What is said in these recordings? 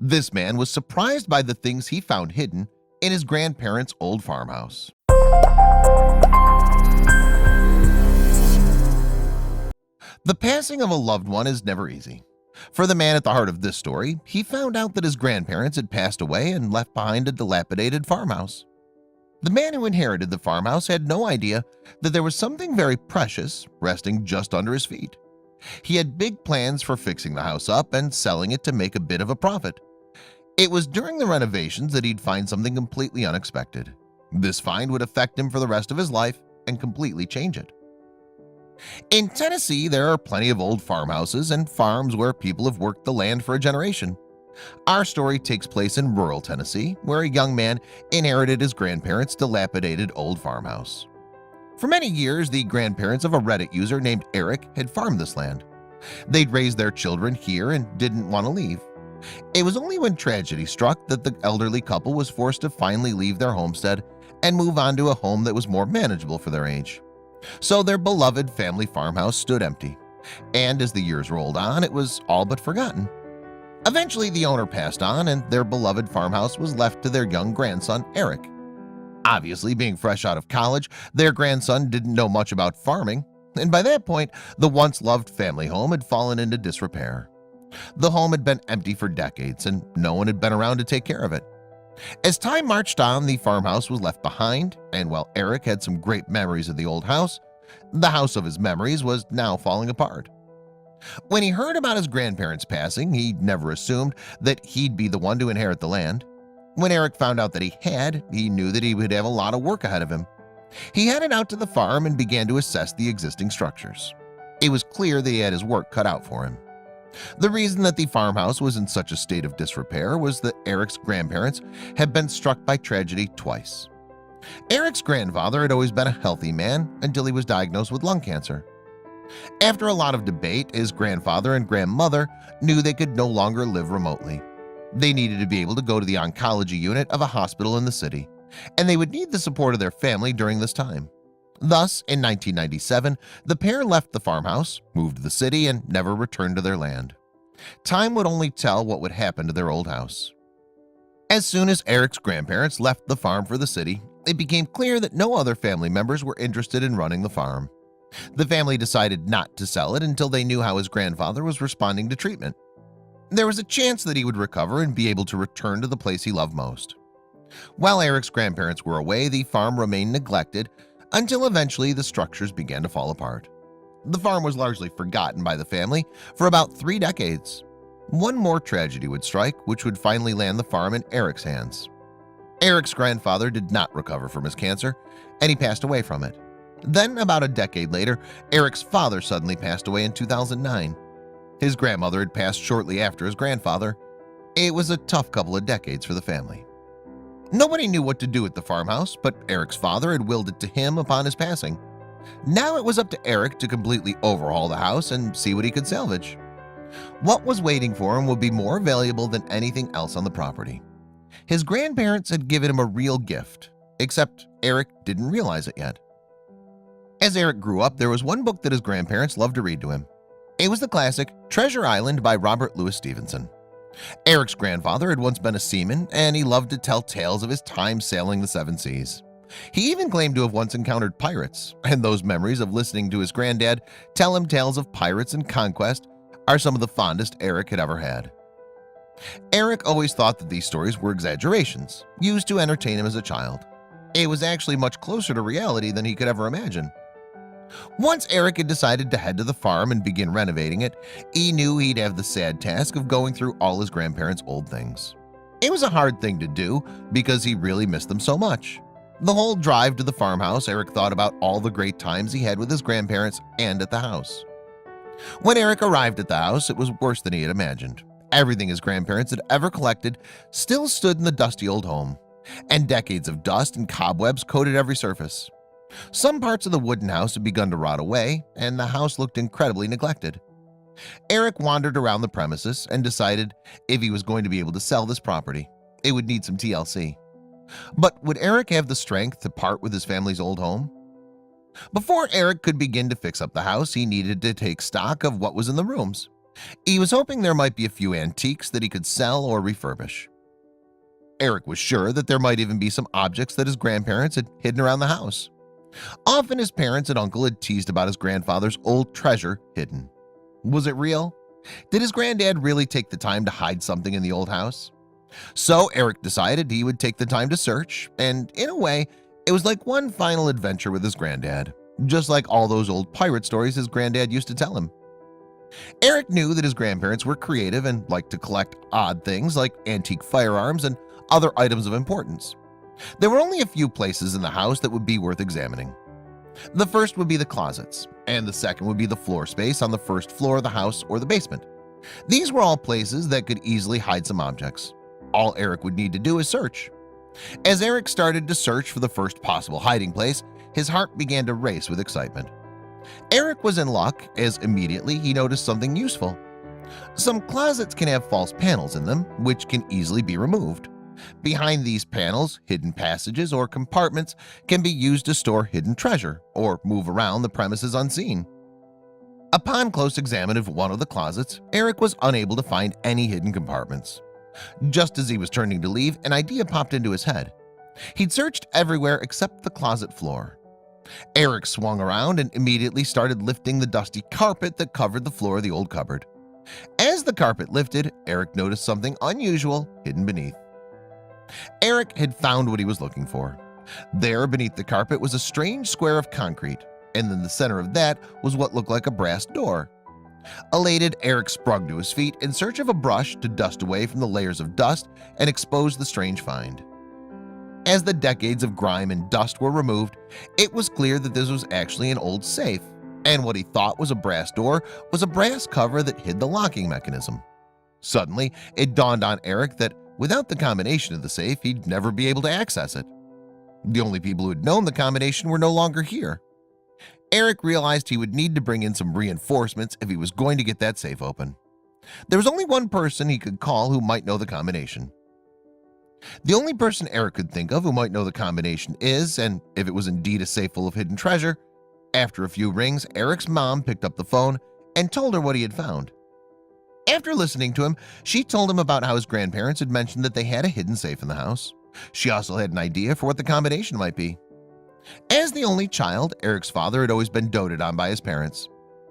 This man was surprised by the things he found hidden in his grandparents' old farmhouse. The passing of a loved one is never easy. For the man at the heart of this story, he found out that his grandparents had passed away and left behind a dilapidated farmhouse. The man who inherited the farmhouse had no idea that there was something very precious resting just under his feet. He had big plans for fixing the house up and selling it to make a bit of a profit. It was during the renovations that he'd find something completely unexpected. This find would affect him for the rest of his life and completely change it. In Tennessee, there are plenty of old farmhouses and farms where people have worked the land for a generation. Our story takes place in rural Tennessee, where a young man inherited his grandparents' dilapidated old farmhouse. For many years, the grandparents of a Reddit user named Eric had farmed this land. They'd raised their children here and didn't want to leave. It was only when tragedy struck that the elderly couple was forced to finally leave their homestead and move on to a home that was more manageable for their age. So their beloved family farmhouse stood empty, and as the years rolled on, it was all but forgotten. Eventually, the owner passed on, and their beloved farmhouse was left to their young grandson, Eric. Obviously, being fresh out of college, their grandson didn't know much about farming, and by that point, the once-loved family home had fallen into disrepair. The home had been empty for decades, and no one had been around to take care of it. As time marched on, the farmhouse was left behind, and while Eric had some great memories of the old house, the house of his memories was now falling apart. When he heard about his grandparents passing, he never assumed that he'd be the one to inherit the land. When Eric found out that he knew that he would have a lot of work ahead of him. He headed out to the farm and began to assess the existing structures. It was clear that he had his work cut out for him. The reason that the farmhouse was in such a state of disrepair was that Eric's grandparents had been struck by tragedy twice. Eric's grandfather had always been a healthy man until he was diagnosed with lung cancer. After a lot of debate, his grandfather and grandmother knew they could no longer live remotely. They needed to be able to go to the oncology unit of a hospital in the city, and they would need the support of their family during this time. Thus, in 1997, the pair left the farmhouse, moved to the city, and never returned to their land. Time would only tell what would happen to their old house. As soon as Eric's grandparents left the farm for the city, it became clear that no other family members were interested in running the farm. The family decided not to sell it until they knew how his grandfather was responding to treatment. There was a chance that he would recover and be able to return to the place he loved most. While Eric's grandparents were away, the farm remained neglected until eventually the structures began to fall apart. The farm was largely forgotten by the family for about 3 decades. One more tragedy would strike, which would finally land the farm in Eric's hands. Eric's grandfather did not recover from his cancer, and he passed away from it. Then, about a decade later, Eric's father suddenly passed away in 2009. His grandmother had passed shortly after his grandfather. It was a tough couple of decades for the family. Nobody knew what to do with the farmhouse, but Eric's father had willed it to him upon his passing. Now it was up to Eric to completely overhaul the house and see what he could salvage. What was waiting for him would be more valuable than anything else on the property. His grandparents had given him a real gift, except Eric didn't realize it yet. As Eric grew up, there was one book that his grandparents loved to read to him. It was the classic Treasure Island by Robert Louis Stevenson. Eric's grandfather had once been a seaman, and he loved to tell tales of his time sailing the 7 seas. He even claimed to have once encountered pirates, and those memories of listening to his granddad tell him tales of pirates and conquest are some of the fondest Eric had ever had. Eric always thought that these stories were exaggerations, used to entertain him as a child. It was actually much closer to reality than he could ever imagine. Once Eric had decided to head to the farm and begin renovating it, he knew he'd have the sad task of going through all his grandparents' old things. It was a hard thing to do because he really missed them so much. The whole drive to the farmhouse, Eric thought about all the great times he had with his grandparents and at the house. When Eric arrived at the house, it was worse than he had imagined. Everything his grandparents had ever collected still stood in the dusty old home, and decades of dust and cobwebs coated every surface. Some parts of the wooden house had begun to rot away, and the house looked incredibly neglected. Eric wandered around the premises and decided if he was going to be able to sell this property, it would need some TLC. But would Eric have the strength to part with his family's old home? Before Eric could begin to fix up the house, he needed to take stock of what was in the rooms. He was hoping there might be a few antiques that he could sell or refurbish. Eric was sure that there might even be some objects that his grandparents had hidden around the house. Often his parents and uncle had teased about his grandfather's old treasure hidden. Was it real? Did his granddad really take the time to hide something in the old house? So Eric decided he would take the time to search, and in a way, it was like one final adventure with his granddad, just like all those old pirate stories his granddad used to tell him. Eric knew that his grandparents were creative and liked to collect odd things like antique firearms and other items of importance. There were only a few places in the house that would be worth examining. The first would be the closets, and the second would be the floor space on the first floor of the house or the basement. These were all places that could easily hide some objects. All Eric would need to do is search. As Eric started to search for the first possible hiding place, his heart began to race with excitement. Eric was in luck, as immediately he noticed something useful. Some closets can have false panels in them, which can easily be removed. Behind these panels, hidden passages or compartments can be used to store hidden treasure or move around the premises unseen. Upon close examination of one of the closets, Eric was unable to find any hidden compartments. Just as he was turning to leave, an idea popped into his head. He'd searched everywhere except the closet floor. Eric swung around and immediately started lifting the dusty carpet that covered the floor of the old cupboard. As the carpet lifted, Eric noticed something unusual hidden beneath. Eric had found what he was looking for. There beneath the carpet was a strange square of concrete, and in the center of that was what looked like a brass door. Elated, Eric sprung to his feet in search of a brush to dust away from the layers of dust and expose the strange find. As the decades of grime and dust were removed, it was clear that this was actually an old safe, and what he thought was a brass door was a brass cover that hid the locking mechanism. Suddenly, it dawned on Eric that without the combination of the safe, he'd never be able to access it. The only people who had known the combination were no longer here. Eric realized he would need to bring in some reinforcements if he was going to get that safe open. There was only one person he could call who might know the combination. The only person Eric could think of who might know the combination is, and if it was indeed a safe full of hidden treasure, after a few rings, Eric's mom picked up the phone and told her what he had found. After listening to him, she told him about how his grandparents had mentioned that they had a hidden safe in the house. She also had an idea for what the combination might be. As the only child, Eric's father had always been doted on by his parents.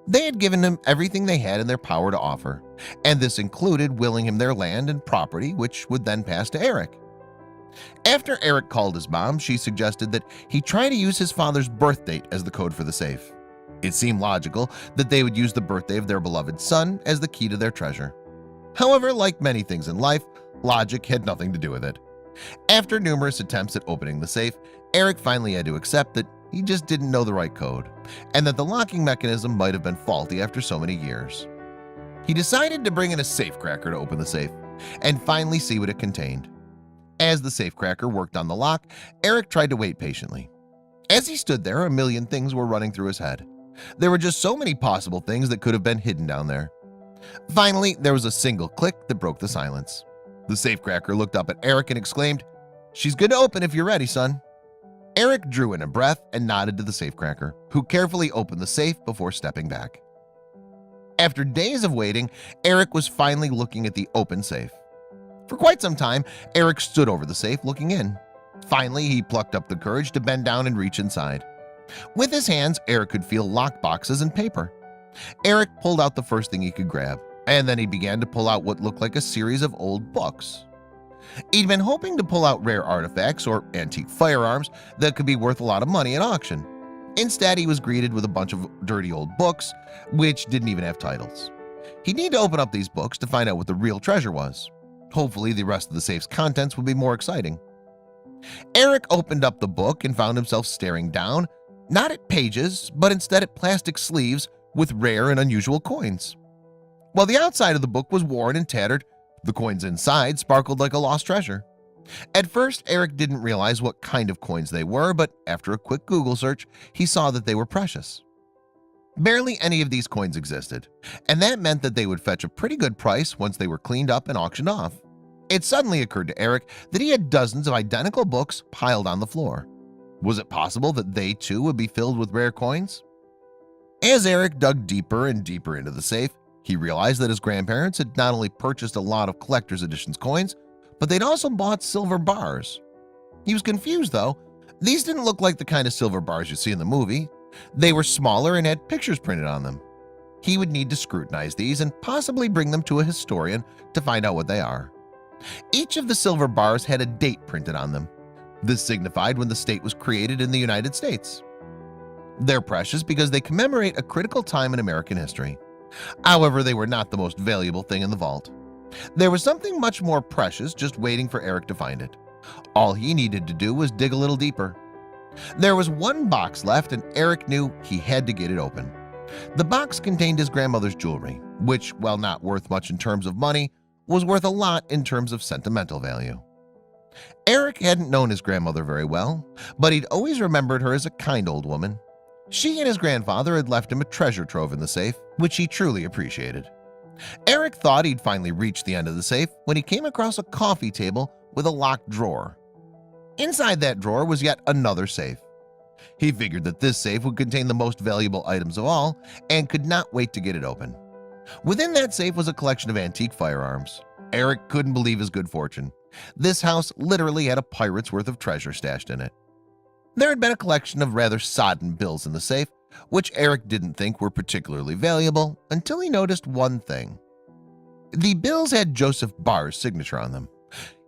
They had given him everything they had in their power to offer, and this included willing him their land and property, which would then pass to Eric. After Eric called his mom, she suggested that he try to use his father's birth date as the code for the safe. It seemed logical that they would use the birthday of their beloved son as the key to their treasure. However, like many things in life, logic had nothing to do with it. After numerous attempts at opening the safe, Eric finally had to accept that he just didn't know the right code, and that the locking mechanism might have been faulty after so many years. He decided to bring in a safecracker to open the safe, and finally see what it contained. As the safecracker worked on the lock, Eric tried to wait patiently. As he stood there, a million things were running through his head. There were just so many possible things that could have been hidden down there. Finally, there was a single click that broke the silence. The safecracker looked up at Eric and exclaimed, "She's good to open if you're ready, son." Eric drew in a breath and nodded to the safecracker, who carefully opened the safe before stepping back. After days of waiting, Eric was finally looking at the open safe. For quite some time, Eric stood over the safe looking in. Finally, he plucked up the courage to bend down and reach inside. With his hands, Eric could feel lock boxes and paper. Eric pulled out the first thing he could grab, and then he began to pull out what looked like a series of old books. He'd been hoping to pull out rare artifacts or antique firearms that could be worth a lot of money at auction. Instead, he was greeted with a bunch of dirty old books, which didn't even have titles. He'd need to open up these books to find out what the real treasure was. Hopefully, the rest of the safe's contents would be more exciting. Eric opened up the book and found himself staring down, not at pages, but instead at plastic sleeves with rare and unusual coins. While the outside of the book was worn and tattered, the coins inside sparkled like a lost treasure. At first, Eric didn't realize what kind of coins they were, but after a quick Google search, he saw that they were precious. Barely any of these coins existed, and that meant that they would fetch a pretty good price once they were cleaned up and auctioned off. It suddenly occurred to Eric that he had dozens of identical books piled on the floor. Was it possible that they too would be filled with rare coins? As Eric dug deeper and deeper into the safe, He realized that his grandparents had not only purchased a lot of collector's editions coins, but they'd also bought silver bars. He was confused though. These didn't look like the kind of silver bars you see in the movie. They were smaller and had pictures printed on them. He would need to scrutinize these and possibly bring them to a historian to find out what they are. Each of the silver bars had a date printed on them. This signified when the state was created in the United States. They're precious because they commemorate a critical time in American history. However, they were not the most valuable thing in the vault. There was something much more precious just waiting for Eric to find it. All he needed to do was dig a little deeper. There was one box left and Eric knew he had to get it open. The box contained his grandmother's jewelry, which, while not worth much in terms of money, was worth a lot in terms of sentimental value. Eric hadn't known his grandmother very well, but he'd always remembered her as a kind old woman. She and his grandfather had left him a treasure trove in the safe, which he truly appreciated. Eric thought he'd finally reached the end of the safe when he came across a coffee table with a locked drawer. Inside that drawer was yet another safe. He figured that this safe would contain the most valuable items of all and could not wait to get it open. Within that safe was a collection of antique firearms. Eric couldn't believe his good fortune. This house literally had a pirate's worth of treasure stashed in it. There had been a collection of rather sodden bills in the safe, which Eric didn't think were particularly valuable until he noticed one thing. The bills had Joseph Barr's signature on them.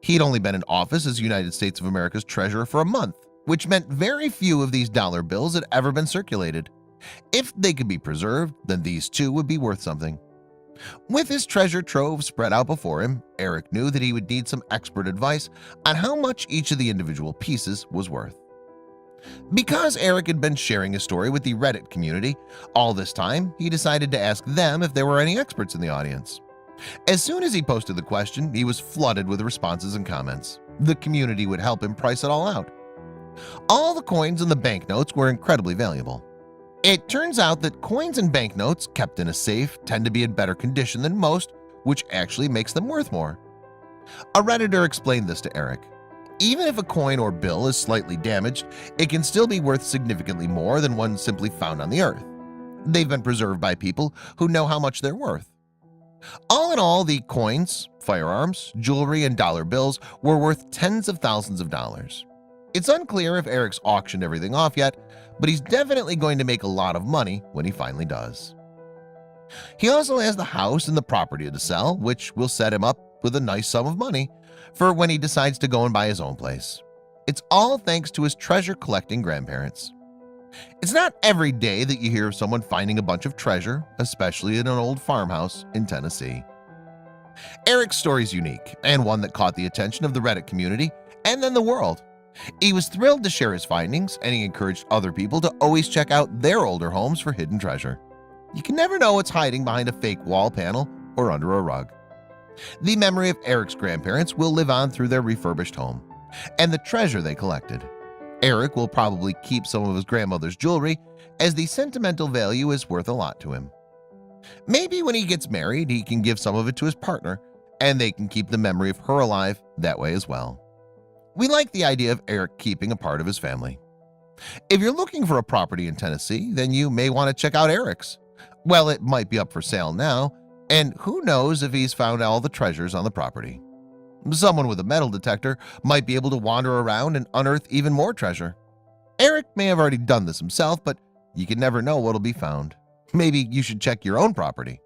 He'd only been in office as United States of America's treasurer for a month, which meant very few of these dollar bills had ever been circulated. If they could be preserved, then these too would be worth something. With his treasure trove spread out before him, Eric knew that he would need some expert advice on how much each of the individual pieces was worth. Because Eric had been sharing his story with the Reddit community, all this time he decided to ask them if there were any experts in the audience. As soon as he posted the question, he was flooded with responses and comments. The community would help him price it all out. All the coins and the banknotes were incredibly valuable. It turns out that coins and banknotes kept in a safe tend to be in better condition than most, which actually makes them worth more. A Redditor explained this to Eric. Even if a coin or bill is slightly damaged, it can still be worth significantly more than one simply found on the earth. They've been preserved by people who know how much they're worth. All in all, the coins, firearms, jewelry, and dollar bills were worth tens of thousands of dollars. It's unclear if Eric's auctioned everything off yet, but he's definitely going to make a lot of money when he finally does. He also has the house and the property to sell, which will set him up with a nice sum of money for when he decides to go and buy his own place. It's all thanks to his treasure-collecting grandparents. It's not every day that you hear of someone finding a bunch of treasure, especially in an old farmhouse in Tennessee. Eric's story is unique and one that caught the attention of the Reddit community and then the world. He was thrilled to share his findings, and he encouraged other people to always check out their older homes for hidden treasure. You can never know what's hiding behind a fake wall panel or under a rug. The memory of Eric's grandparents will live on through their refurbished home and the treasure they collected. Eric will probably keep some of his grandmother's jewelry, as the sentimental value is worth a lot to him. Maybe when he gets married, he can give some of it to his partner, and they can keep the memory of her alive that way as well. We like the idea of Eric keeping a part of his family. If you're looking for a property in Tennessee, then you may want to check out Eric's. Well, it might be up for sale now, and who knows if he's found all the treasures on the property. Someone with a metal detector might be able to wander around and unearth even more treasure. Eric may have already done this himself, but you can never know what'll be found. Maybe you should check your own property.